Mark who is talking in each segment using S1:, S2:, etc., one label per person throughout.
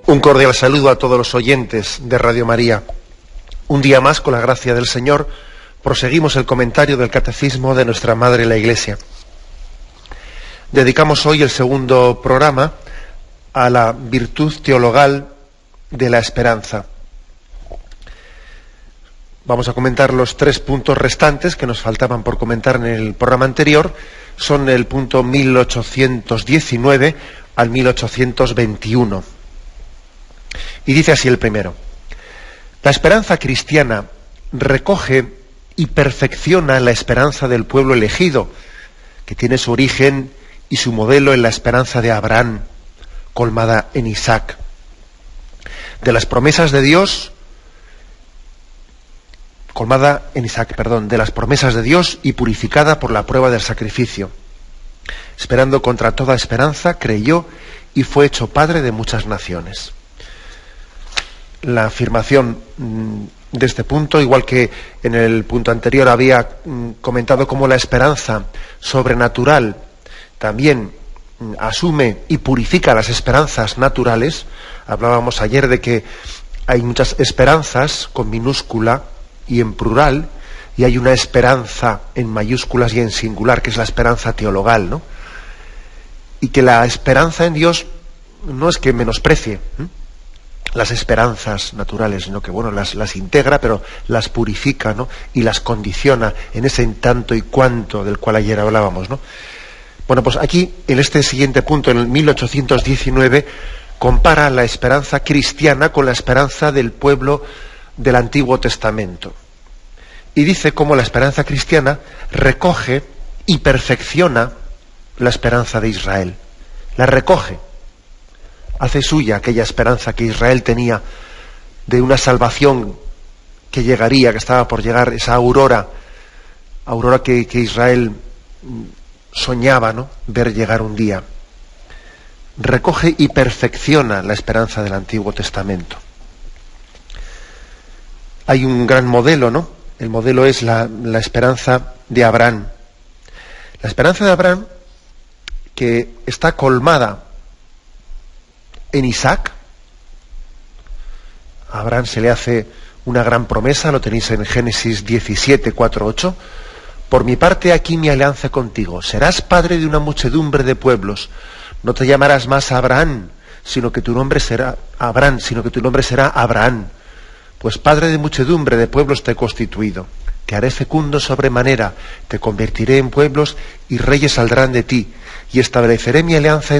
S1: Un cordial saludo a todos los oyentes de Radio María. Un día más, con la gracia del Señor, proseguimos el comentario del Catecismo de nuestra Madre la Iglesia. Dedicamos hoy el segundo programa a la virtud teologal de la esperanza. Vamos a comentar los 3 puntos restantes que nos faltaban por comentar en el programa anterior. Son el punto 1819 al 1821. Y dice así el primero: la esperanza cristiana recoge y perfecciona la esperanza del pueblo elegido, que tiene su origen y su modelo en la esperanza de Abraham, colmada en Isaac. De las promesas de Dios, de las promesas de Dios y purificada por la prueba del sacrificio. Esperando contra toda esperanza, creyó y fue hecho padre de muchas naciones. La afirmación de este punto, igual que en el punto anterior había comentado cómo la esperanza sobrenatural también asume y purifica las esperanzas naturales. Hablábamos ayer de que hay muchas esperanzas con minúscula y en plural, y hay una esperanza en mayúsculas y en singular, que es la esperanza teologal, ¿no? Y que la esperanza en Dios no es que menosprecie las esperanzas naturales, sino que las integra, pero las purifica, ¿no? Y las condiciona en ese en tanto y cuanto del cual ayer hablábamos, ¿no? Bueno, pues aquí, en este siguiente punto, en el 1819, compara la esperanza cristiana con la esperanza del pueblo del Antiguo Testamento. Y dice cómo la esperanza cristiana recoge y perfecciona la esperanza de Israel. La recoge. Hace suya aquella esperanza que Israel tenía de una salvación que llegaría, que estaba por llegar, esa aurora que Israel soñaba, ¿no?, ver llegar un día. Recoge y perfecciona la esperanza del Antiguo Testamento. Hay un gran modelo, ¿no? El modelo es la esperanza de Abraham. La esperanza de Abraham, que está colmada en Isaac. A Abraham se le hace una gran promesa, lo tenéis en Génesis 17, 4, 8. Por mi parte, aquí mi alianza contigo. Serás padre de una muchedumbre de pueblos. No te llamarás más Abraham, sino que tu nombre será Abraham. Pues padre de muchedumbre de pueblos te he constituido. Te haré fecundo sobremanera, te convertiré en pueblos y reyes saldrán de ti. Y estableceré mi alianza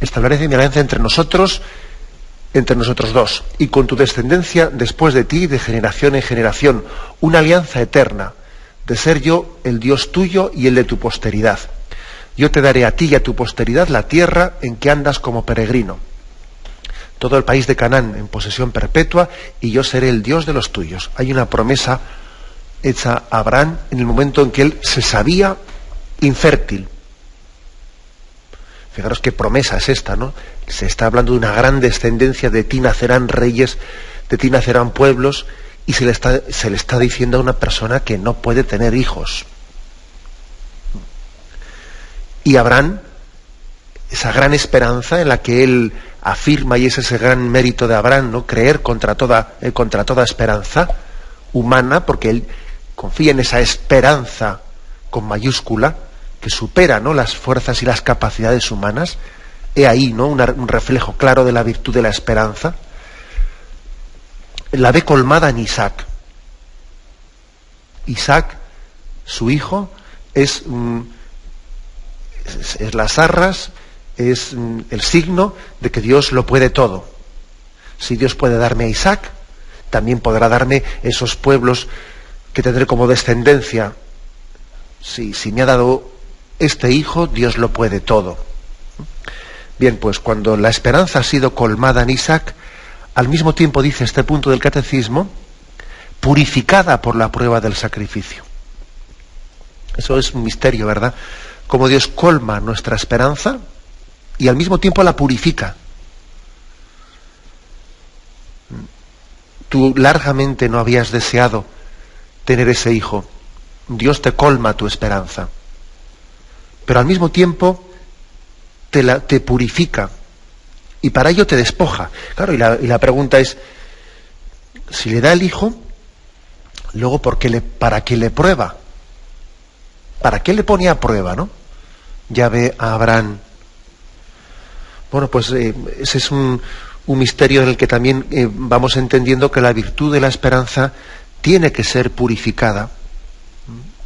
S1: Estableceré mi alianza entre nosotros dos, y con tu descendencia después de ti, de generación en generación, una alianza eterna, de ser yo el Dios tuyo y el de tu posteridad. Yo te daré a ti y a tu posteridad la tierra en que andas como peregrino, todo el país de Canaán en posesión perpetua, y yo seré el Dios de los tuyos. Hay una promesa hecha a Abraham en el momento en que él se sabía infértil. Fijaros qué promesa es esta, ¿no? Se está hablando de una gran descendencia, de ti nacerán reyes, de ti nacerán pueblos, y se le está diciendo a una persona que no puede tener hijos. Y Abraham, esa gran esperanza en la que él afirma, y es ese gran mérito de Abraham, ¿no?, creer contra toda esperanza humana, porque él confía en esa esperanza con mayúscula, que supera, ¿no?, las fuerzas y las capacidades humanas. He ahí, ¿no?, un reflejo claro de la virtud de la esperanza. La ve colmada en Isaac. Isaac, su hijo, es las arras, es el signo de que Dios lo puede todo. Si Dios puede darme a Isaac, también podrá darme esos pueblos que tendré como descendencia. Si me ha dado este hijo, Dios lo puede todo. Bien, pues cuando la esperanza ha sido colmada en Isaac, al mismo tiempo, dice este punto del catecismo, purificada por la prueba del sacrificio. Eso es un misterio, ¿verdad? Cómo Dios colma nuestra esperanza y al mismo tiempo la purifica. Tú largamente no habías deseado tener ese hijo. Dios te colma tu esperanza. Pero al mismo tiempo te purifica y para ello te despoja. Claro, y la pregunta es, si le da el Hijo, luego ¿para qué le prueba? ¿Para qué le pone a prueba, no? Ya ve a Abraham. Bueno, pues ese es un misterio en el que también vamos entendiendo que la virtud de la esperanza tiene que ser purificada.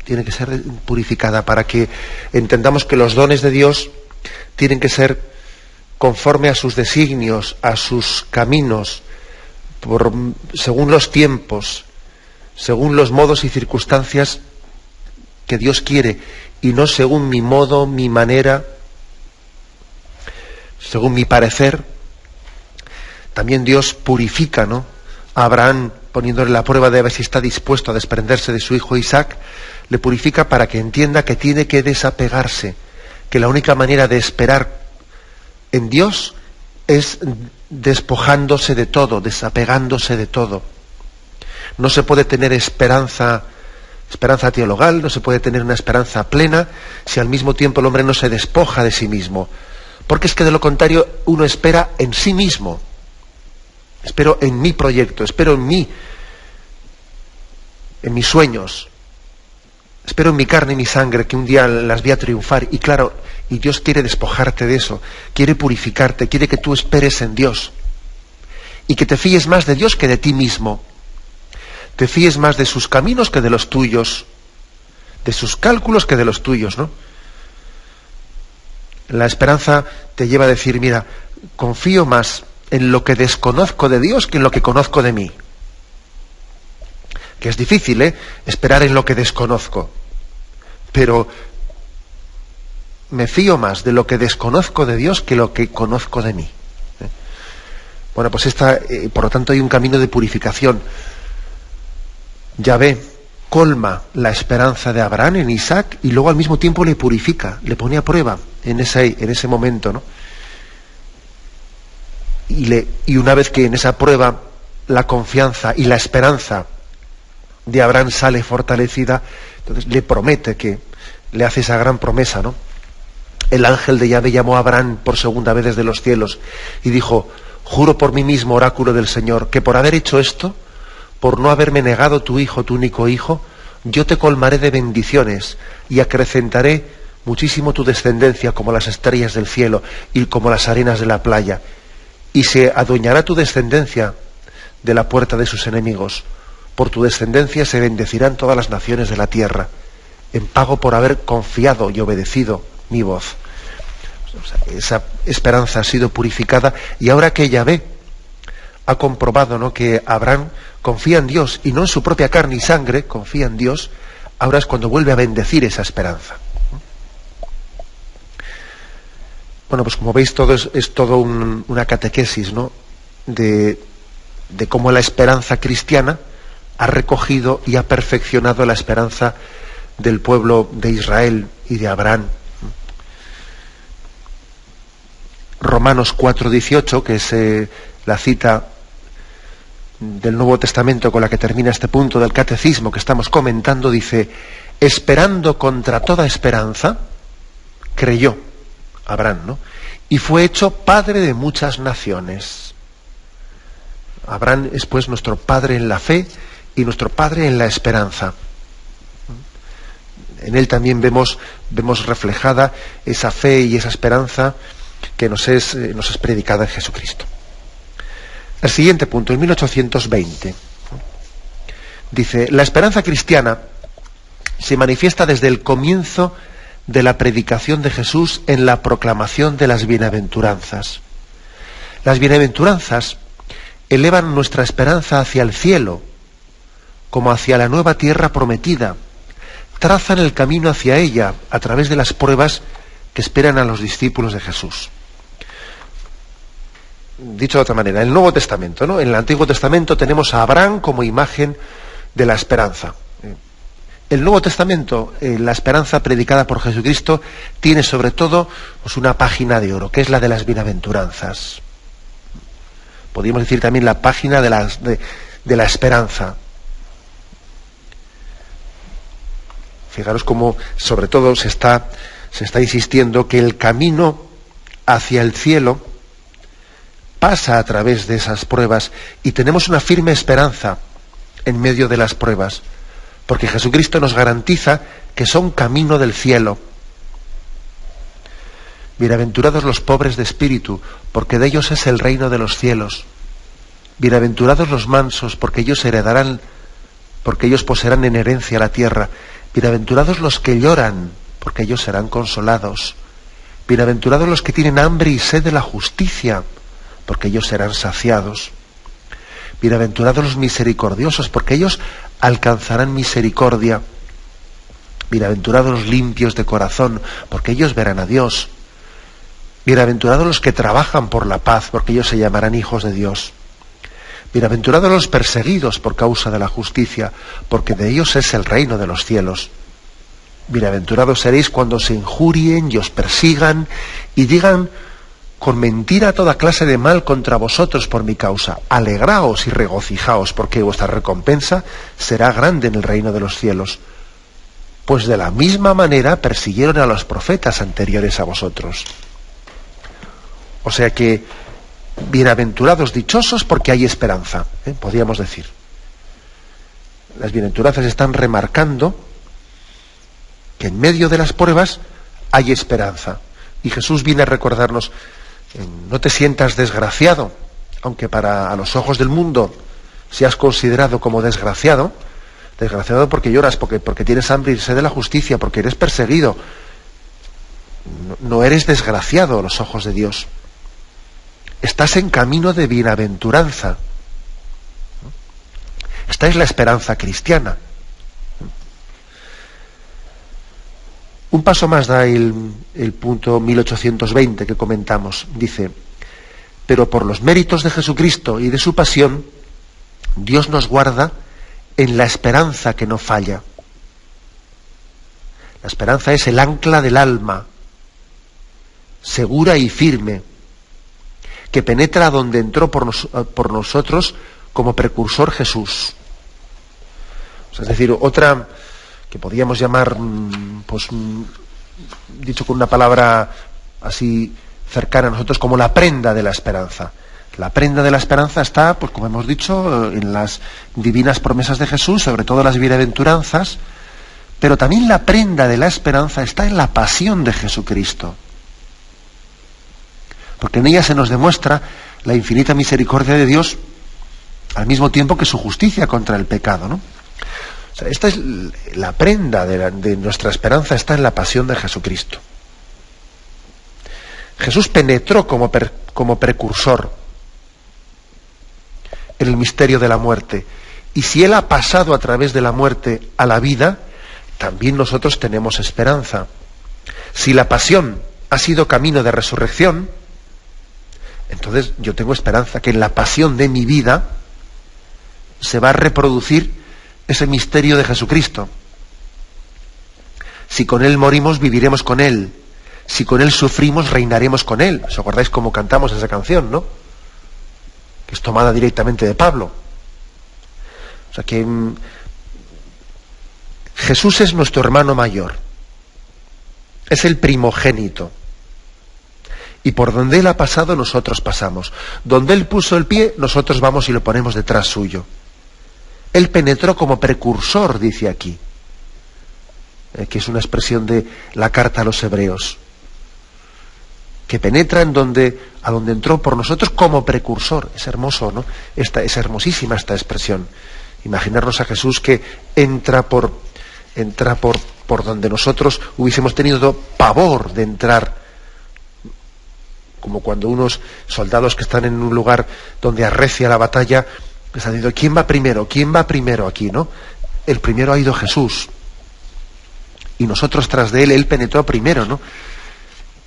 S1: Tiene que ser purificada para que entendamos que los dones de Dios tienen que ser conforme a sus designios, a sus caminos, según los tiempos, según los modos y circunstancias que Dios quiere, y no según mi modo, mi manera, según mi parecer. También Dios purifica, ¿no?, a Abraham, poniéndole la prueba de ver si está dispuesto a desprenderse de su hijo Isaac. Le purifica para que entienda que tiene que desapegarse, que la única manera de esperar en Dios es despojándose de todo, desapegándose de todo. No se puede tener esperanza teologal, no se puede tener una esperanza plena si al mismo tiempo el hombre no se despoja de sí mismo. Porque es que de lo contrario uno espera en sí mismo. Espero en mi proyecto, espero en mis sueños, espero en mi carne y mi sangre, que un día las voy a triunfar. Y claro, y Dios quiere despojarte de eso, quiere purificarte, quiere que tú esperes en Dios. Y que te fíes más de Dios que de ti mismo. Te fíes más de sus caminos que de los tuyos, de sus cálculos que de los tuyos, ¿no? La esperanza te lleva a decir, mira, confío más en lo que desconozco de Dios que en lo que conozco de mí. Que es difícil, esperar en lo que desconozco. Pero me fío más de lo que desconozco de Dios que lo que conozco de mí. Bueno, pues por lo tanto hay un camino de purificación. Yahvé colma la esperanza de Abraham en Isaac y luego al mismo tiempo le purifica, le pone a prueba en ese momento, ¿no? Y una vez que en esa prueba la confianza y la esperanza de Abraham sale fortalecida, entonces le promete, que le hace esa gran promesa, ¿no? El ángel de Yahvé llamó a Abraham por segunda vez desde los cielos y dijo: juro por mí mismo, oráculo del Señor, que por haber hecho esto, por no haberme negado tu hijo, tu único hijo, yo te colmaré de bendiciones y acrecentaré muchísimo tu descendencia como las estrellas del cielo y como las arenas de la playa. Y se adueñará tu descendencia de la puerta de sus enemigos. Por tu descendencia se bendecirán todas las naciones de la tierra, en pago por haber confiado y obedecido mi voz. O sea, esa esperanza ha sido purificada, y ahora que Yahvé ha comprobado, ¿no?, que Abraham confía en Dios y no en su propia carne y sangre, confía en Dios, ahora es cuando vuelve a bendecir esa esperanza. Bueno, pues como veis, es todo una catequesis, ¿no?, de cómo la esperanza cristiana ha recogido y ha perfeccionado la esperanza del pueblo de Israel y de Abraham. Romanos 4:18, que es la cita del Nuevo Testamento con la que termina este punto del catecismo que estamos comentando, dice: esperando contra toda esperanza, creyó Abraham, ¿no?, y fue hecho padre de muchas naciones. Abraham es pues nuestro padre en la fe y nuestro padre en la esperanza. En él también vemos reflejada esa fe y esa esperanza que nos es predicada en Jesucristo. El siguiente punto, en 1820, dice: la esperanza cristiana se manifiesta desde el comienzo de la predicación de Jesús en la proclamación de las bienaventuranzas. Las bienaventuranzas elevan nuestra esperanza hacia el cielo, como hacia la nueva tierra prometida, trazan el camino hacia ella a través de las pruebas que esperan a los discípulos de Jesús. Dicho de otra manera, en el Nuevo Testamento, ¿no?, en el Antiguo Testamento tenemos a Abraham como imagen de la esperanza. El Nuevo Testamento, la esperanza predicada por Jesucristo, tiene sobre todo pues una página de oro, que es la de las bienaventuranzas. Podríamos decir también la página de la esperanza. Fijaros cómo, sobre todo, se está insistiendo que el camino hacia el cielo pasa a través de esas pruebas y tenemos una firme esperanza en medio de las pruebas, porque Jesucristo nos garantiza que son camino del cielo. Bienaventurados los pobres de espíritu, porque de ellos es el reino de los cielos. Bienaventurados los mansos, porque ellos heredarán, porque ellos poseerán en herencia la tierra. Bienaventurados los que lloran, porque ellos serán consolados. Bienaventurados los que tienen hambre y sed de la justicia, porque ellos serán saciados. Bienaventurados los misericordiosos, porque ellos alcanzarán misericordia. Bienaventurados los limpios de corazón, porque ellos verán a Dios. Bienaventurados los que trabajan por la paz, porque ellos se llamarán hijos de Dios. Bienaventurados los perseguidos por causa de la justicia, porque de ellos es el reino de los cielos. Bienaventurados seréis cuando se injurien y os persigan y digan con mentira toda clase de mal contra vosotros por mi causa. Alegraos y regocijaos, porque vuestra recompensa será grande en el reino de los cielos. Pues de la misma manera persiguieron a los profetas anteriores a vosotros. O sea que, bienaventurados, dichosos, porque hay esperanza, podríamos decir. Las bienaventuranzas están remarcando que en medio de las pruebas hay esperanza. Y Jesús viene a recordarnos, no te sientas desgraciado, aunque a los ojos del mundo seas considerado como desgraciado porque lloras, porque tienes hambre y sed de la justicia, porque eres perseguido. No eres desgraciado a los ojos de Dios. Estás en camino de bienaventuranza. Esta es la esperanza cristiana. Un paso más da el punto 1820 que comentamos. Dice, pero por los méritos de Jesucristo y de su pasión, Dios nos guarda en la esperanza que no falla. La esperanza es el ancla del alma, segura y firme, que penetra donde entró por nosotros como precursor Jesús. O sea, es decir, otra que podríamos llamar, dicho con una palabra así cercana a nosotros, como la prenda de la esperanza. La prenda de la esperanza está, pues como hemos dicho, en las divinas promesas de Jesús, sobre todo las bienaventuranzas, pero también la prenda de la esperanza está en la pasión de Jesucristo. Porque en ella se nos demuestra la infinita misericordia de Dios, al mismo tiempo que su justicia contra el pecado, ¿no? O sea, esta es la prenda de nuestra esperanza, está en la pasión de Jesucristo. Jesús penetró como precursor en el misterio de la muerte. Y si Él ha pasado a través de la muerte a la vida, también nosotros tenemos esperanza. Si la pasión ha sido camino de resurrección, entonces yo tengo esperanza que en la pasión de mi vida se va a reproducir ese misterio de Jesucristo. Si con Él morimos, viviremos con Él. Si con Él sufrimos, reinaremos con Él. ¿Os acordáis cómo cantamos esa canción, no? Que es tomada directamente de Pablo. O sea que Jesús es nuestro hermano mayor. Es el primogénito. Y por donde Él ha pasado, nosotros pasamos. Donde Él puso el pie, nosotros vamos y lo ponemos detrás suyo. Él penetró como precursor, dice aquí, que es una expresión de la carta a los hebreos, que penetra a donde entró por nosotros como precursor. Es hermoso, ¿no? Es hermosísima esta expresión. Imaginarnos a Jesús que entra por donde nosotros hubiésemos tenido pavor de entrar, como cuando unos soldados que están en un lugar donde arrecia la batalla están diciendo, ¿quién va primero? ¿Quién va primero aquí, no? El primero ha ido Jesús. Y nosotros tras de Él penetró primero, ¿no?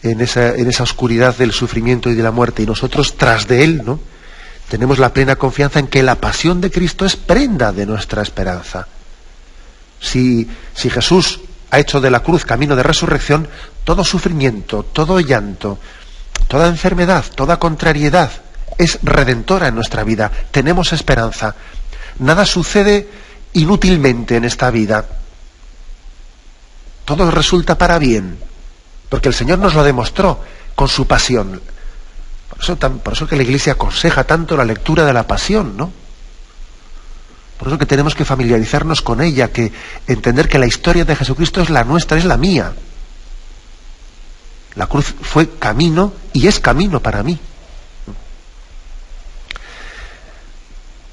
S1: En esa oscuridad del sufrimiento y de la muerte. Y nosotros tras de Él, ¿no? Tenemos la plena confianza en que la pasión de Cristo es prenda de nuestra esperanza. Si Jesús ha hecho de la cruz camino de resurrección, todo sufrimiento, todo llanto, toda enfermedad, toda contrariedad es redentora en nuestra vida. Tenemos esperanza. Nada sucede inútilmente en esta vida. Todo resulta para bien, porque el Señor nos lo demostró con su pasión. Por eso que la Iglesia aconseja tanto la lectura de la pasión, ¿no? Por eso que tenemos que familiarizarnos con ella, que entender que la historia de Jesucristo es la nuestra, es la mía. La cruz fue camino y es camino para mí.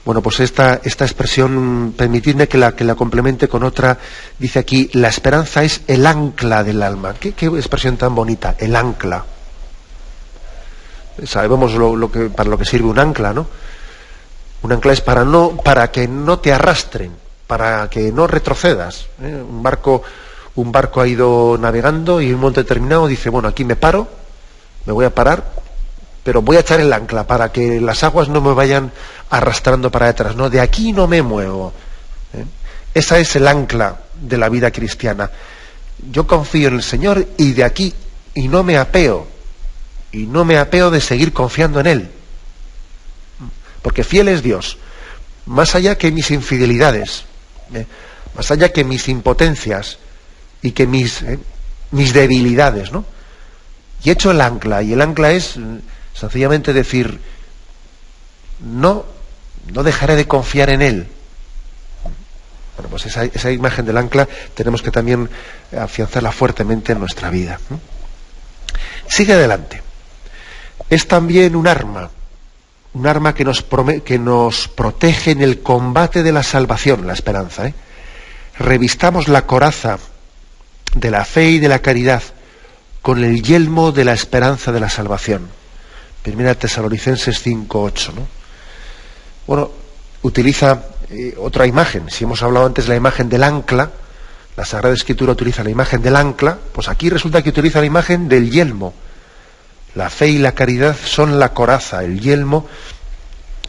S1: Bueno, pues esta expresión, permitidme que la complemente con otra. Dice aquí, la esperanza es el ancla del alma. ¿Qué expresión tan bonita? El ancla. Sabemos para lo que sirve un ancla, ¿no? Un ancla es para que no te arrastren, para que no retrocedas, ¿eh? Un barco ha ido navegando y en un momento determinado dice, bueno, aquí me paro, me voy a parar, pero voy a echar el ancla para que las aguas no me vayan arrastrando para detrás. No, de aquí no me muevo. Esa es el ancla de la vida cristiana. Yo confío en el Señor y de aquí, y no me apeo. Y no me apeo de seguir confiando en Él. Porque fiel es Dios. Más allá que mis infidelidades, más allá que mis impotencias y que mis debilidades, ¿no? Y he hecho el ancla, y el ancla es sencillamente decir, no dejaré de confiar en Él. Bueno, pues esa imagen del ancla tenemos que también afianzarla fuertemente en nuestra vida. Sigue adelante. Es también un arma que nos protege en el combate de la salvación, la esperanza. Revistamos la coraza de la fe y de la caridad con el yelmo de la esperanza de la salvación. Primera Tesalonicenses 5:8, ¿no? Bueno, utiliza otra imagen. Si hemos hablado antes de la imagen del ancla, la Sagrada Escritura utiliza la imagen del ancla, pues aquí resulta que utiliza la imagen del yelmo. La fe y la caridad son la coraza, el yelmo.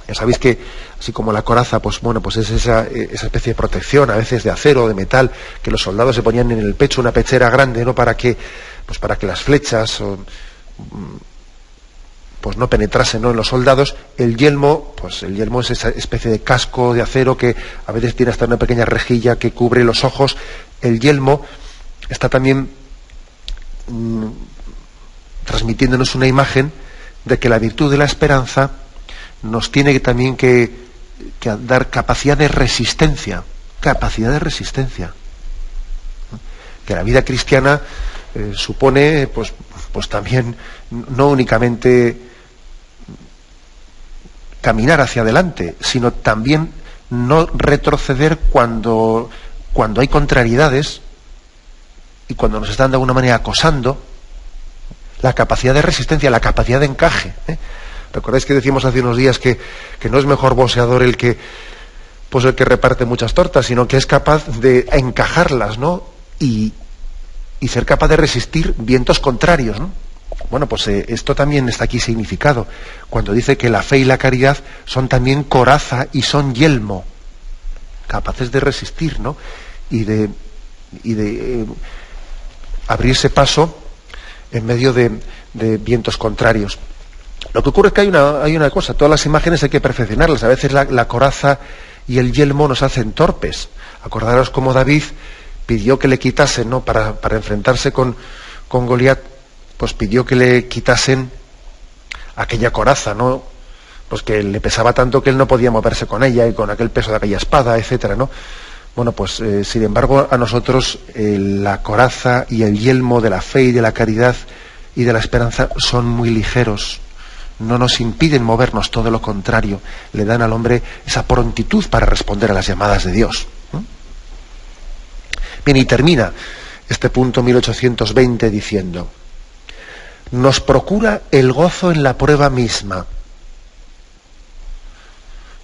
S1: Ya sabéis que, así como la coraza, pues bueno, pues es esa especie de protección, a veces de acero o de metal, que los soldados se ponían en el pecho, una pechera grande, ¿no? Para que las flechas pues no penetrasen, ¿no?, en los soldados. El yelmo es esa especie de casco de acero que a veces tiene hasta una pequeña rejilla que cubre los ojos. El yelmo está también transmitiéndonos una imagen de que la virtud de la esperanza nos tiene también que dar capacidad de resistencia. Que la vida cristiana supone pues también no únicamente caminar hacia adelante, sino también no retroceder cuando hay contrariedades y cuando nos están de alguna manera acosando. La capacidad de resistencia, la capacidad de encaje. ¿Recordáis que decíamos hace unos días que no es mejor boxeador el que reparte muchas tortas, sino que es capaz de encajarlas, ¿no? Y ser capaz de resistir vientos contrarios, ¿no? Bueno, pues esto también está aquí significado. Cuando dice que la fe y la caridad son también coraza y son yelmo, capaces de resistir, ¿no? Y de abrirse paso en medio de vientos contrarios. Lo que ocurre es que hay una cosa, todas las imágenes hay que perfeccionarlas. A veces la coraza y el yelmo nos hacen torpes. Acordaros cómo David pidió que le quitasen, ¿no?, para enfrentarse con Goliat, pues pidió que le quitasen aquella coraza, ¿no?, pues que le pesaba tanto que él no podía moverse con ella, y con aquel peso de aquella espada, etcétera, ¿no? Bueno, pues sin embargo a nosotros la coraza y el yelmo de la fe y de la caridad y de la esperanza son muy ligeros, no nos impiden movernos, todo lo contrario, le dan al hombre esa prontitud para responder a las llamadas de Dios. Bien, y termina este punto 1820 diciendo: nos procura el gozo en la prueba misma,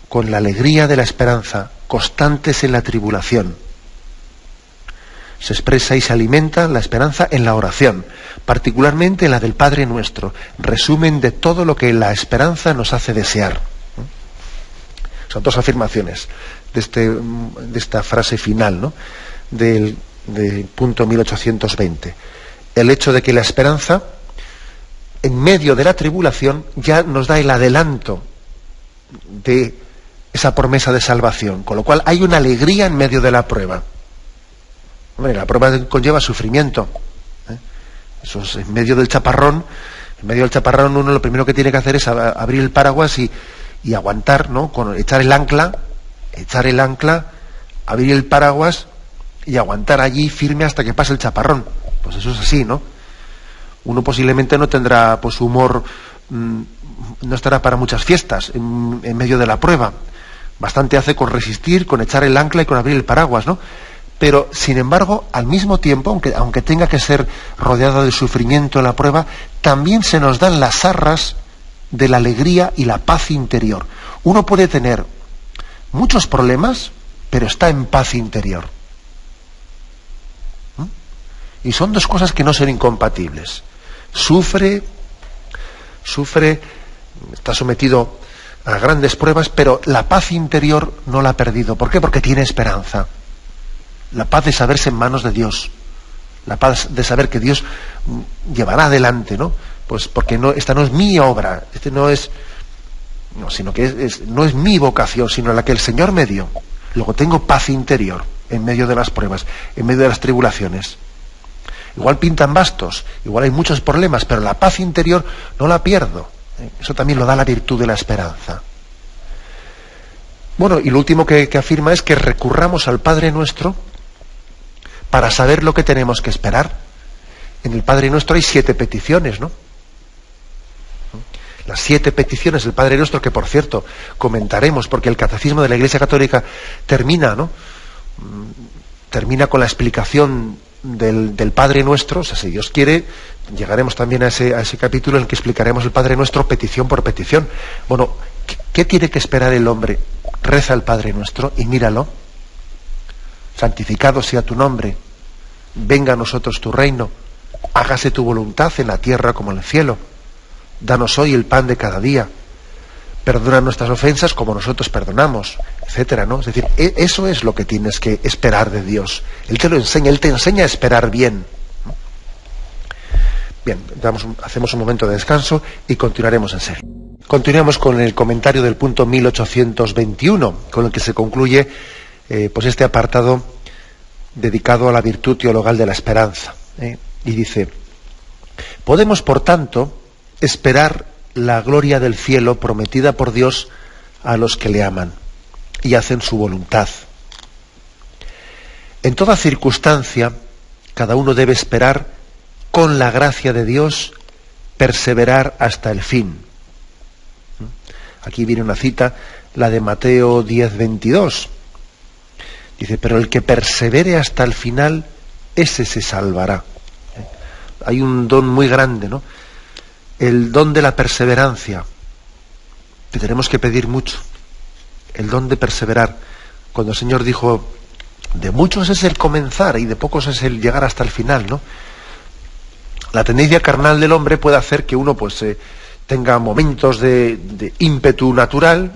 S1: con la alegría de la esperanza, constantes en la tribulación. Se expresa y se alimenta la esperanza en la oración, particularmente en la del Padre Nuestro, resumen de todo lo que la esperanza nos hace desear. Son dos afirmaciones de esta frase final, ¿no?, del punto 1820. El hecho de que la esperanza, en medio de la tribulación, ya nos da el adelanto de esa promesa de salvación, con lo cual hay una alegría en medio de la prueba. Hombre, la prueba conlleva sufrimiento, Eso es, en medio del chaparrón, En medio del chaparrón uno lo primero que tiene que hacer es abrir el paraguas y aguantar, ¿no? Echar el ancla, abrir el paraguas y aguantar allí firme hasta que pase el chaparrón. Pues eso es así, ¿no? Uno posiblemente no tendrá pues humor, no estará para muchas fiestas en medio de la prueba. Bastante hace con resistir, con echar el ancla y con abrir el paraguas, ¿no? Pero, sin embargo, al mismo tiempo, aunque tenga que ser rodeado de sufrimiento en la prueba, también se nos dan las arras de la alegría y la paz interior. Uno puede tener muchos problemas, pero está en paz interior. Y son dos cosas que no son incompatibles. Sufre, está sometido a grandes pruebas, pero la paz interior no la ha perdido. ¿Por qué? Porque tiene esperanza. La paz de saberse en manos de Dios. La paz de saber que Dios llevará adelante, ¿no? Pues porque esta no es mi obra, sino que no es mi vocación, sino la que el Señor me dio. Luego tengo paz interior en medio de las pruebas, en medio de las tribulaciones. Igual pintan bastos, igual hay muchos problemas, pero la paz interior no la pierdo. Eso también lo da la virtud de la esperanza. Bueno, y lo último que afirma es que recurramos al Padre Nuestro para saber lo que tenemos que esperar. En el Padre Nuestro hay 7 peticiones, ¿no? Las 7 peticiones del Padre Nuestro, que por cierto comentaremos, porque el Catecismo de la Iglesia Católica termina, ¿no? Termina con la explicación del Padre Nuestro. O sea, si Dios quiere, llegaremos también a ese capítulo en el que explicaremos el Padre Nuestro petición por petición. Bueno, ¿qué tiene que esperar el hombre? Reza el Padre Nuestro y míralo. Santificado sea tu nombre, venga a nosotros tu reino, hágase tu voluntad en la tierra como en el cielo. Danos hoy el pan de cada día, perdona nuestras ofensas como nosotros perdonamos, etcétera, ¿no? Es decir, eso es lo que tienes que esperar de Dios. Él te lo enseña, Él te enseña a esperar bien. Bien, hacemos un momento de descanso y continuaremos en serio. Continuamos con el comentario del punto 1821, con el que se concluye pues este apartado dedicado a la virtud teologal de la esperanza. Y dice: podemos, por tanto, esperar la gloria del cielo prometida por Dios a los que le aman y hacen su voluntad. En toda circunstancia, cada uno debe esperar, con la gracia de Dios, perseverar hasta el fin. Aquí viene una cita, la de Mateo 10:22. Dice: pero el que persevere hasta el final, ese se salvará. Hay un don muy grande, ¿no? El don de la perseverancia, que tenemos que pedir mucho. El don de perseverar. Cuando el Señor dijo: de muchos es el comenzar y de pocos es el llegar hasta el final, ¿no? La tendencia carnal del hombre puede hacer que uno pues tenga momentos de ímpetu natural,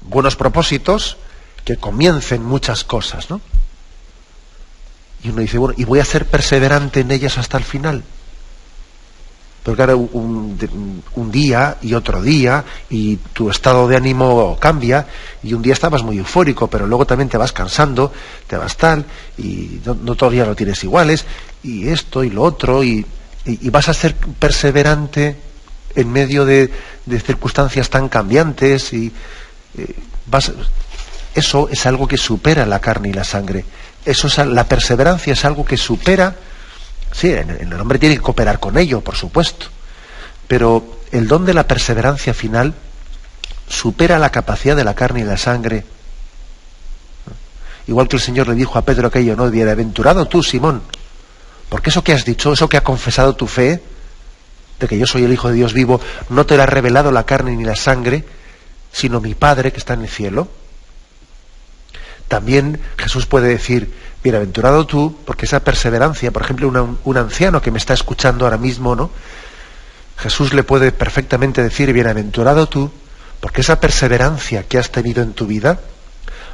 S1: buenos propósitos, que comiencen muchas cosas, ¿no? Y uno dice: bueno, y voy a ser perseverante en ellas hasta el final. Pero claro, un día y otro día, y tu estado de ánimo cambia, y un día estabas muy eufórico, pero luego también te vas cansando, te vas tal, y no todavía lo tienes iguales, y esto y lo otro, y vas a ser perseverante en medio de circunstancias tan cambiantes, y eso es algo que supera la carne y la sangre. La perseverancia es algo que supera. Sí, el hombre tiene que cooperar con ello, por supuesto, pero el don de la perseverancia final supera la capacidad de la carne y la sangre. Igual que el Señor le dijo a Pedro aquello, ¿no? Bienaventurado tú, Simón, porque eso que has dicho, eso que ha confesado tu fe, de que yo soy el Hijo de Dios vivo, no te lo ha revelado la carne ni la sangre, sino mi Padre que está en el cielo. También Jesús puede decir: bienaventurado tú, porque esa perseverancia, por ejemplo, un anciano que me está escuchando ahora mismo, ¿no? Jesús le puede perfectamente decir: bienaventurado tú, porque esa perseverancia que has tenido en tu vida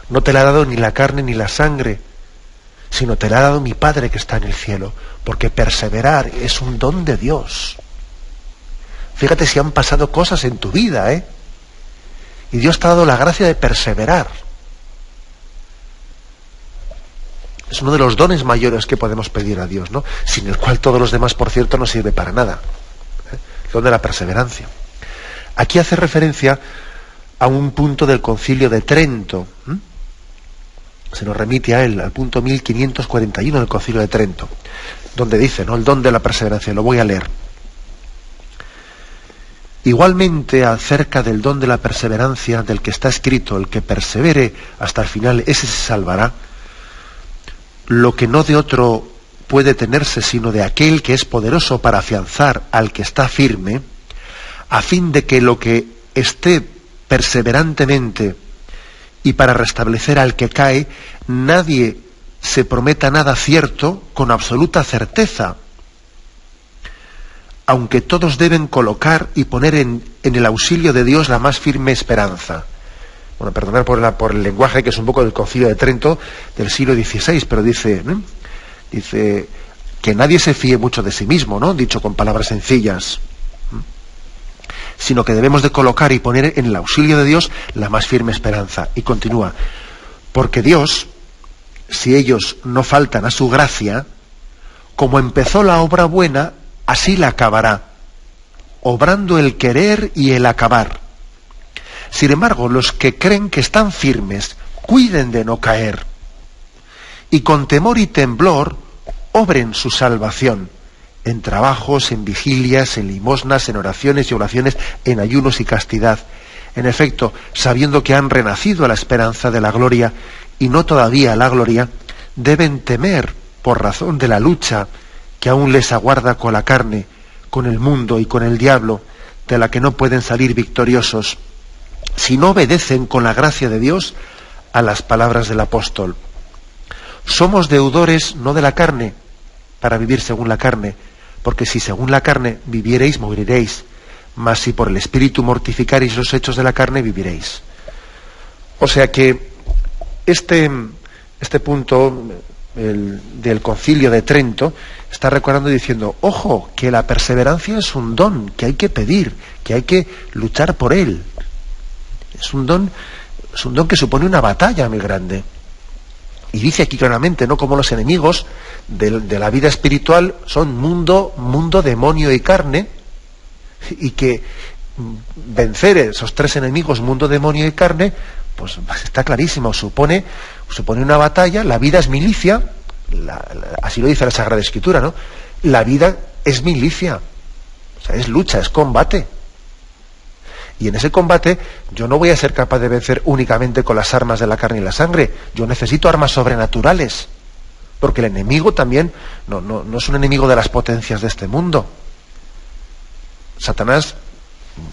S1: no te la ha dado ni la carne ni la sangre, sino te la ha dado mi Padre que está en el cielo, porque perseverar es un don de Dios. Fíjate si han pasado cosas en tu vida, y Dios te ha dado la gracia de perseverar. Es uno de los dones mayores que podemos pedir a Dios, ¿no? Sin el cual todos los demás, por cierto, no sirve para nada. don de la perseverancia. Aquí hace referencia a un punto del Concilio de Trento. Se nos remite a él, al punto 1541 del Concilio de Trento, donde dice, ¿no?, el don de la perseverancia. Lo voy a leer. Igualmente, acerca del don de la perseverancia, del que está escrito, el que persevere hasta el final, ese se salvará. Lo que no de otro puede tenerse, sino de aquel que es poderoso para afianzar al que está firme, a fin de que lo que esté perseverantemente y para restablecer al que cae, nadie se prometa nada cierto con absoluta certeza, aunque todos deben colocar y poner en el auxilio de Dios la más firme esperanza. Bueno, perdonad por el lenguaje, que es un poco del Concilio de Trento del siglo XVI, pero dice que nadie se fíe mucho de sí mismo, ¿no?, dicho con palabras sencillas, sino que debemos de colocar y poner en el auxilio de Dios la más firme esperanza. Y continúa, porque Dios, si ellos no faltan a su gracia, como empezó la obra buena, así la acabará, obrando el querer y el acabar. Sin embargo, los que creen que están firmes, cuiden de no caer, y con temor y temblor obren su salvación, en trabajos, en vigilias, en limosnas, en oraciones y oraciones, en ayunos y castidad. En efecto, sabiendo que han renacido a la esperanza de la gloria, y no todavía a la gloria, deben temer por razón de la lucha que aún les aguarda con la carne, con el mundo y con el diablo, de la que no pueden salir victoriosos, si no obedecen con la gracia de Dios a las palabras del apóstol. Somos deudores no de la carne, para vivir según la carne, porque si según la carne viviereis, moriréis, mas si por el Espíritu mortificareis los hechos de la carne, viviréis. O sea que este punto del Concilio de Trento está recordando y diciendo, ojo, que la perseverancia es un don que hay que pedir, que hay que luchar por él. Es un don que supone una batalla muy grande. Y dice aquí claramente, ¿no?, como los enemigos de la vida espiritual son mundo, demonio y carne, y que vencer esos tres enemigos, mundo, demonio y carne, pues está clarísimo, supone una batalla. La vida es milicia, así lo dice la Sagrada Escritura, ¿no? La vida es milicia, o sea, es lucha, es combate. Y en ese combate yo no voy a ser capaz de vencer únicamente con las armas de la carne y la sangre. Yo necesito armas sobrenaturales, porque el enemigo también no es un enemigo de las potencias de este mundo. Satanás,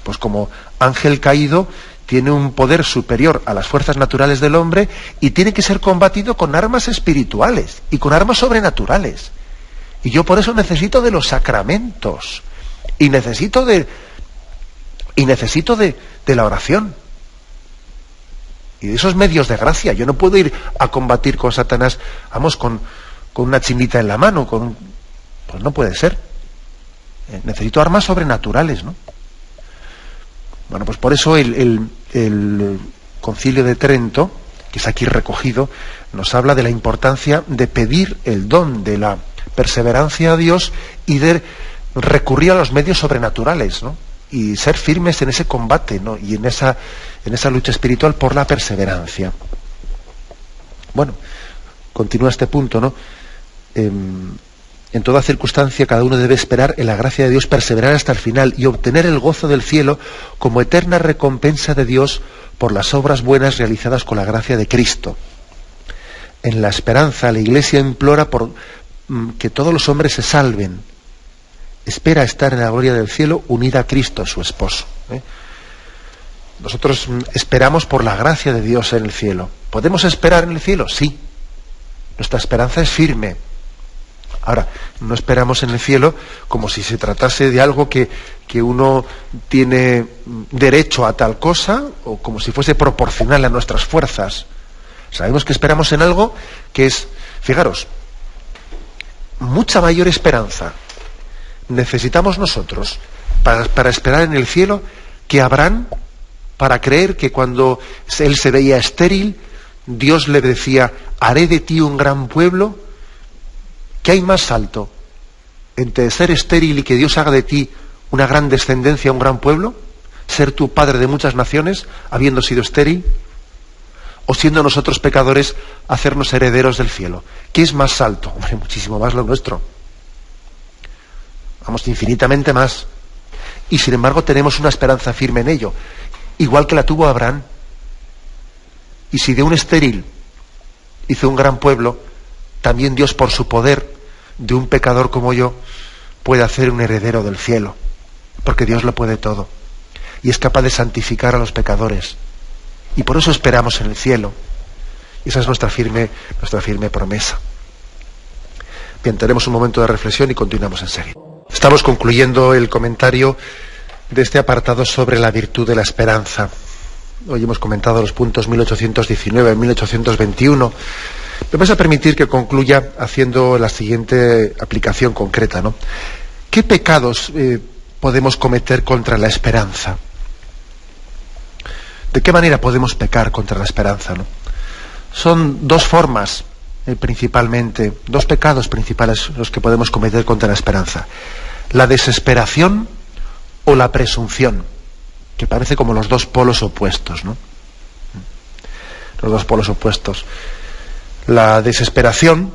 S1: pues como ángel caído, tiene un poder superior a las fuerzas naturales del hombre y tiene que ser combatido con armas espirituales y con armas sobrenaturales. Y yo por eso necesito de los sacramentos y necesito de la oración y de esos medios de gracia. Yo no puedo ir a combatir con Satanás, vamos, con una chinita en la mano, pues no puede ser. Necesito armas sobrenaturales, ¿no? Bueno, pues por eso el Concilio de Trento, que es aquí recogido, nos habla de la importancia de pedir el don de la perseverancia a Dios y de recurrir a los medios sobrenaturales, ¿no?, y ser firmes en ese combate, ¿no?, y en esa lucha espiritual por la perseverancia. Bueno, continúa este punto, ¿no? En toda circunstancia cada uno debe esperar en la gracia de Dios, perseverar hasta el final y obtener el gozo del cielo como eterna recompensa de Dios por las obras buenas realizadas con la gracia de Cristo. En la esperanza la Iglesia implora por que todos los hombres se salven. Espera estar en la gloria del cielo unida a Cristo, su esposo. Nosotros esperamos por la gracia de Dios en el cielo. ¿Podemos esperar en el cielo? Sí. Nuestra esperanza es firme. Ahora, no esperamos en el cielo como si se tratase de algo que uno tiene derecho a tal cosa, o como si fuese proporcional a nuestras fuerzas. Sabemos que esperamos en algo que es, fijaros, mucha mayor esperanza necesitamos nosotros para esperar en el cielo que Abraham, para creer que cuando él se veía estéril, Dios le decía, haré de ti un gran pueblo. ¿Qué hay más alto entre ser estéril y que Dios haga de ti una gran descendencia, un gran pueblo? ¿Ser tú padre de muchas naciones, habiendo sido estéril? ¿O siendo nosotros pecadores, hacernos herederos del cielo? ¿Qué es más alto? Hombre, muchísimo más lo nuestro. Vamos, infinitamente más. Y sin embargo tenemos una esperanza firme en ello, igual que la tuvo Abraham. Y si de un estéril hizo un gran pueblo, también Dios, por su poder, de un pecador como yo, puede hacer un heredero del cielo, porque Dios lo puede todo y es capaz de santificar a los pecadores, y por eso esperamos en el cielo. Y esa es nuestra firme promesa. Bien, tenemos un momento de reflexión y continuamos enseguida. Estamos concluyendo el comentario de este apartado sobre la virtud de la esperanza. Hoy hemos comentado los puntos 1819 y 1821. Me vais a permitir que concluya haciendo la siguiente aplicación concreta, ¿no? ¿Qué pecados podemos cometer contra la esperanza? ¿De qué manera podemos pecar contra la esperanza, ¿no? Son dos formas, principalmente, dos pecados principales los que podemos cometer contra la esperanza: la desesperación o la presunción, que parece como los dos polos opuestos, ¿no? Los dos polos opuestos. La desesperación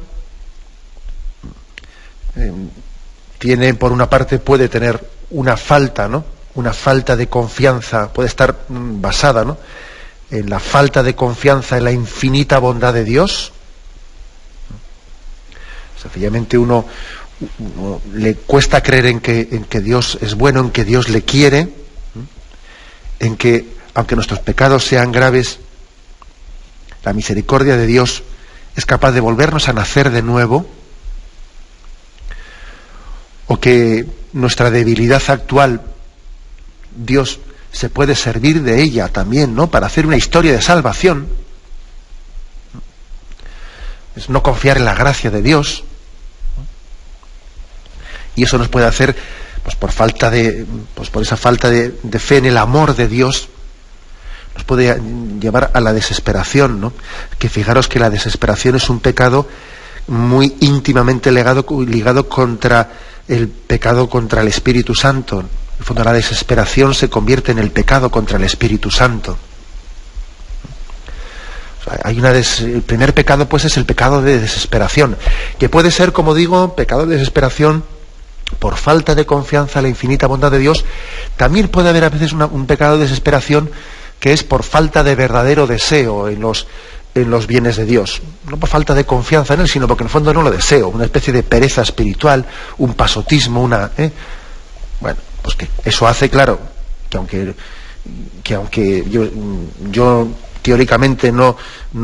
S1: tiene, por una parte, puede tener una falta, ¿no? Una falta de confianza, puede estar basada, ¿no?, en la falta de confianza en la infinita bondad de Dios. Sencillamente uno le cuesta creer en que Dios es bueno, en que Dios le quiere, en que, aunque nuestros pecados sean graves, la misericordia de Dios es capaz de volvernos a nacer de nuevo, o que nuestra debilidad actual, Dios se puede servir de ella también, ¿no?, para hacer una historia de salvación. Es no confiar en la gracia de Dios, ¿no? Y eso nos puede hacer, pues por esa falta de fe en el amor de Dios, nos puede llevar a la desesperación, ¿no? Que fijaros que la desesperación es un pecado muy íntimamente ligado contra el pecado contra el Espíritu Santo. En el fondo, la desesperación se convierte en el pecado contra el Espíritu Santo. O sea, el primer pecado, pues, es el pecado de desesperación, que puede ser, como digo, pecado de desesperación por falta de confianza en la infinita bondad de Dios. También puede haber a veces un pecado de desesperación que es por falta de verdadero deseo en los bienes de Dios. No por falta de confianza en Él, sino porque en el fondo no lo deseo. Una especie de pereza espiritual, un pasotismo, Bueno, pues que eso hace, claro, que aunque yo teóricamente no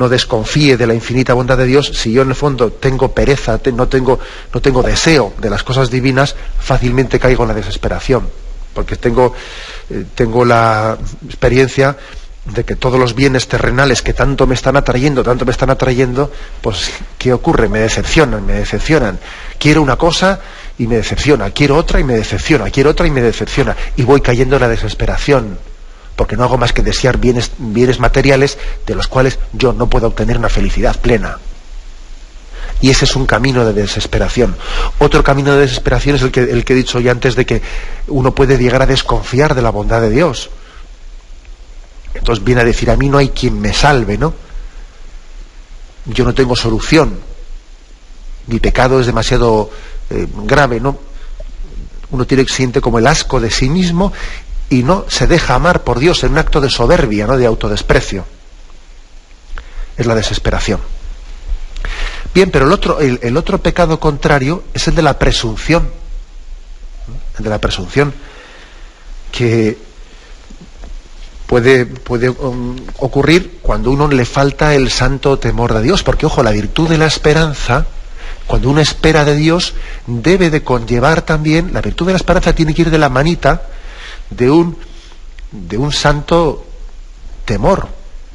S1: desconfíe de la infinita bondad de Dios, si yo en el fondo tengo pereza, no tengo deseo de las cosas divinas, fácilmente caigo en la desesperación, porque tengo la experiencia de que todos los bienes terrenales que tanto me están atrayendo, pues ¿qué ocurre? Me decepcionan. Quiero una cosa y me decepciona, quiero otra y me decepciona, quiero otra y me decepciona, y voy cayendo en la desesperación, porque no hago más que desear bienes materiales de los cuales yo no puedo obtener una felicidad plena. Y ese es un camino de desesperación. Otro camino de desesperación es el que he dicho ya antes, de que uno puede llegar a desconfiar de la bondad de Dios. Entonces viene a decir: a mí no hay quien me salve, ¿no? Yo no tengo solución. Mi pecado es demasiado grave, ¿no? Uno siente como el asco de sí mismo y no se deja amar por Dios en un acto de soberbia, ¿no?, de autodesprecio. Es la desesperación. Bien, pero el otro pecado contrario es el de la presunción. El de la presunción, que puede ocurrir cuando a uno le falta el santo temor de Dios, porque, ojo, la virtud de la esperanza, cuando uno espera de Dios, debe de conllevar también, la virtud de la esperanza tiene que ir de la manita de un santo temor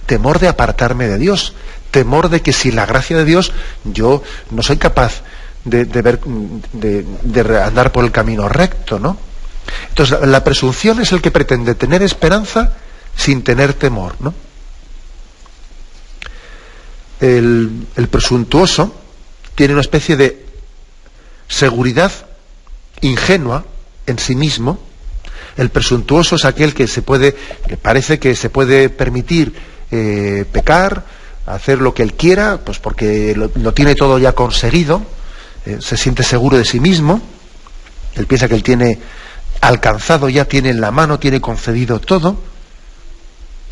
S1: de apartarme de Dios, temor de que sin la gracia de Dios yo no soy capaz de andar por el camino recto, ¿no? Entonces, la presunción es el que pretende tener esperanza sin tener temor, ¿no? El presuntuoso tiene una especie de seguridad ingenua en sí mismo, El presuntuoso es aquel que parece que se puede permitir pecar, hacer lo que él quiera, pues porque lo tiene todo ya conseguido, se siente seguro de sí mismo, él piensa que él tiene alcanzado, ya tiene en la mano, tiene concedido todo,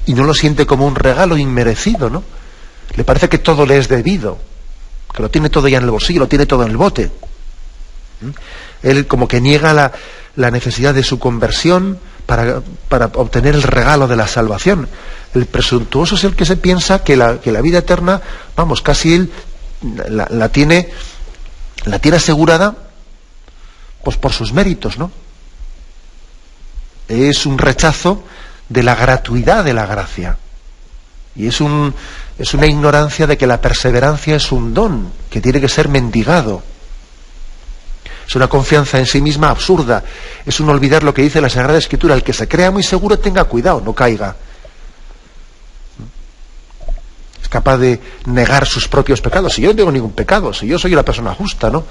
S1: y no lo siente como un regalo inmerecido, ¿no? Le parece que todo le es debido, que lo tiene todo ya en el bolsillo, lo tiene todo en el bote. Él como que niega la necesidad de su conversión para obtener el regalo de la salvación. El presuntuoso es el que se piensa que la vida eterna, vamos, casi él la tiene asegurada pues por sus méritos, ¿no? Es un rechazo de la gratuidad de la gracia. Y es una ignorancia de que la perseverancia es un don que tiene que ser mendigado. Es una confianza en sí misma absurda. Es un olvidar lo que dice la Sagrada Escritura. El que se crea muy seguro, tenga cuidado, no caiga. Es capaz de negar sus propios pecados. Si yo no tengo ningún pecado, si yo soy la persona justa, ¿no?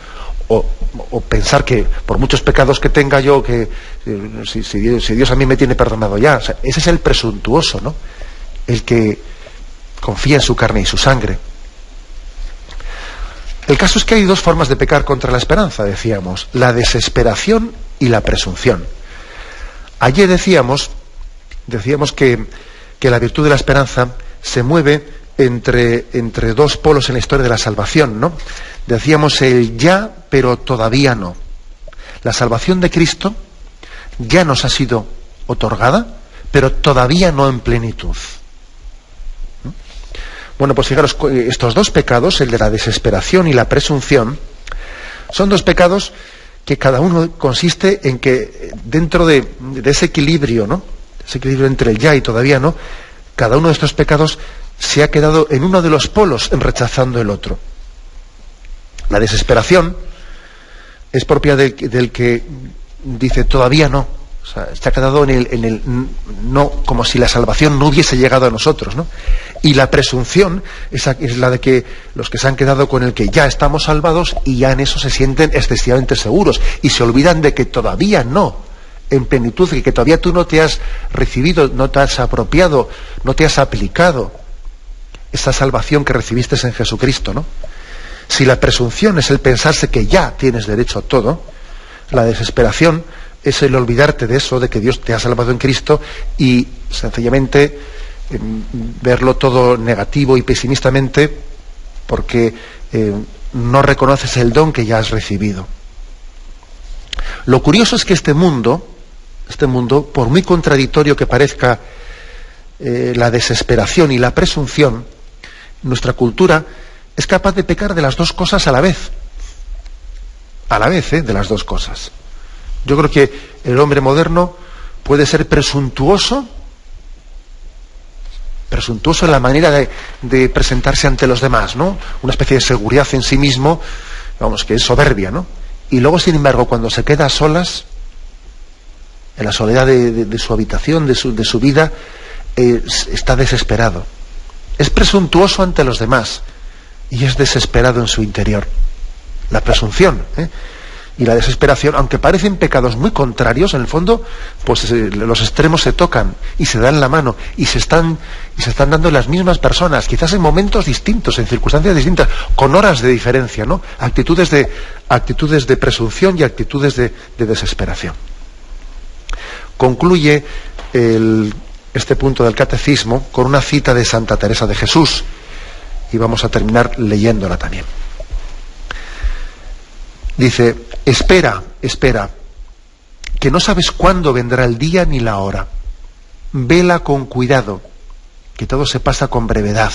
S1: O pensar que por muchos pecados que tenga yo, que si Dios a mí me tiene perdonado ya. O sea, ese es el presuntuoso, ¿no? El que confía en su carne y su sangre. El caso es que hay dos formas de pecar contra la esperanza, decíamos: la desesperación y la presunción. Ayer decíamos que la virtud de la esperanza se mueve entre dos polos en la historia de la salvación, ¿no? Decíamos el ya, pero todavía no. La salvación de Cristo ya nos ha sido otorgada, pero todavía no en plenitud. Bueno, pues fijaros, estos dos pecados, el de la desesperación y la presunción, son dos pecados que cada uno consiste en que dentro de ese equilibrio, ¿no? Ese equilibrio entre el ya y todavía no, cada uno de estos pecados se ha quedado en uno de los polos en rechazando el otro. La desesperación es propia del que dice todavía no. O sea, se ha quedado en el no, como si la salvación no hubiese llegado a nosotros, ¿no? Y la presunción es la de que los que se han quedado con el que ya estamos salvados y ya en eso se sienten excesivamente seguros y se olvidan de que todavía no, en plenitud, y que todavía tú no te has recibido, no te has apropiado, no te has aplicado esa salvación que recibiste en Jesucristo, ¿no? Si la presunción es el pensarse que ya tienes derecho a todo, la desesperación es el olvidarte de eso, de que Dios te ha salvado en Cristo y sencillamente verlo todo negativo y pesimistamente porque no reconoces el don que ya has recibido. Lo curioso es que este mundo, por muy contradictorio que parezca la desesperación y la presunción, nuestra cultura es capaz de pecar de las dos cosas a la vez. De las dos cosas. Yo creo que el hombre moderno puede ser presuntuoso en la manera de presentarse ante los demás, ¿no? Una especie de seguridad en sí mismo, vamos, que es soberbia, ¿no? Y luego, sin embargo, cuando se queda a solas, en la soledad de su habitación, de su vida, está desesperado. Es presuntuoso ante los demás y es desesperado en su interior. La presunción, y la desesperación, aunque parecen pecados muy contrarios, en el fondo, pues los extremos se tocan y se dan la mano y se están dando las mismas personas, quizás en momentos distintos, en circunstancias distintas, con horas de diferencia, ¿no? Actitudes de presunción y actitudes de desesperación. Concluye este punto del catecismo con una cita de Santa Teresa de Jesús y vamos a terminar leyéndola también. Dice: espera, que no sabes cuándo vendrá el día ni la hora. Vela con cuidado, que todo se pasa con brevedad.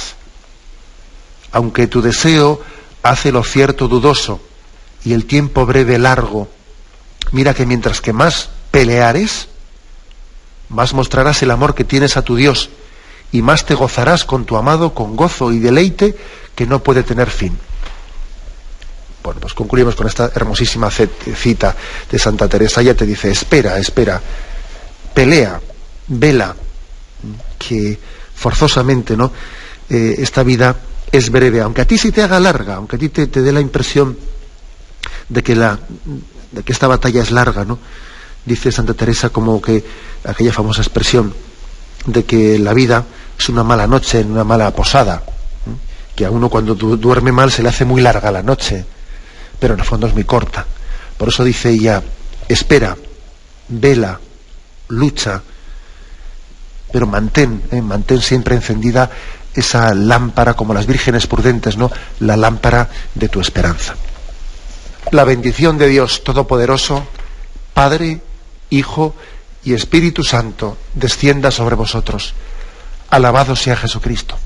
S1: Aunque tu deseo hace lo cierto dudoso y el tiempo breve largo, mira que mientras que más peleares, más mostrarás el amor que tienes a tu Dios y más te gozarás con tu amado con gozo y deleite que no puede tener fin. Bueno, pues concluimos con esta hermosísima cita de Santa Teresa. Ella te dice: espera, pelea, vela, que forzosamente, ¿no? Esta vida es breve, aunque a ti sí te haga larga, aunque a ti te dé la impresión de que esta batalla es larga, ¿no? Dice Santa Teresa como que aquella famosa expresión de que la vida es una mala noche en una mala posada, que a uno cuando duerme mal se le hace muy larga la noche, pero en el fondo es muy corta. Por eso dice ella, espera, vela, lucha, pero mantén siempre encendida esa lámpara, como las vírgenes prudentes, ¿no? La lámpara de tu esperanza. La bendición de Dios Todopoderoso, Padre, Hijo y Espíritu Santo, descienda sobre vosotros. Alabado sea Jesucristo.